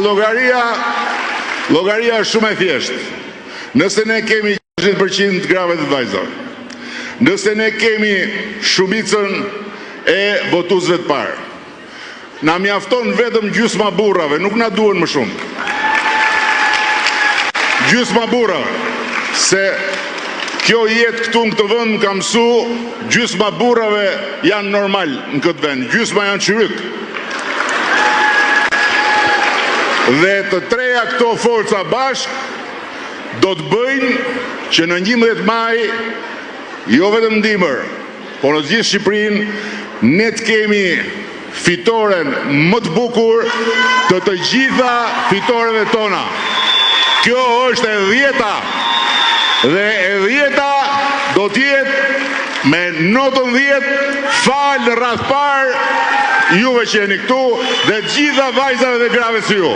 Llogaria është shumë e thjeshtë. Nëse ne kemi 60% grave të vajzave, nëse ne kemi shumicën e votuesve të parë, na mjafton vetëm gjysma burrave, nuk na duhen më shumë. Gjysma burrave, se kjo jetë këtu në këtë vend ka mësu, gjysma burrave janë normal në këtë vend, gjysma janë çyryk. Dhe të treja këto forca bashk do të bëjnë që në 11 maj, jo vetëm në dimër, por në gjithë Shqipërinë, ne të kemi fitoren më të bukur të të gjitha fitoreve tona. Kjo është e 10-ta, dhe e 10-ta do t'jetë me notën 10, falë në radh parë juve që jeni këtu dhe gjitha vajzave dhe grave si ju.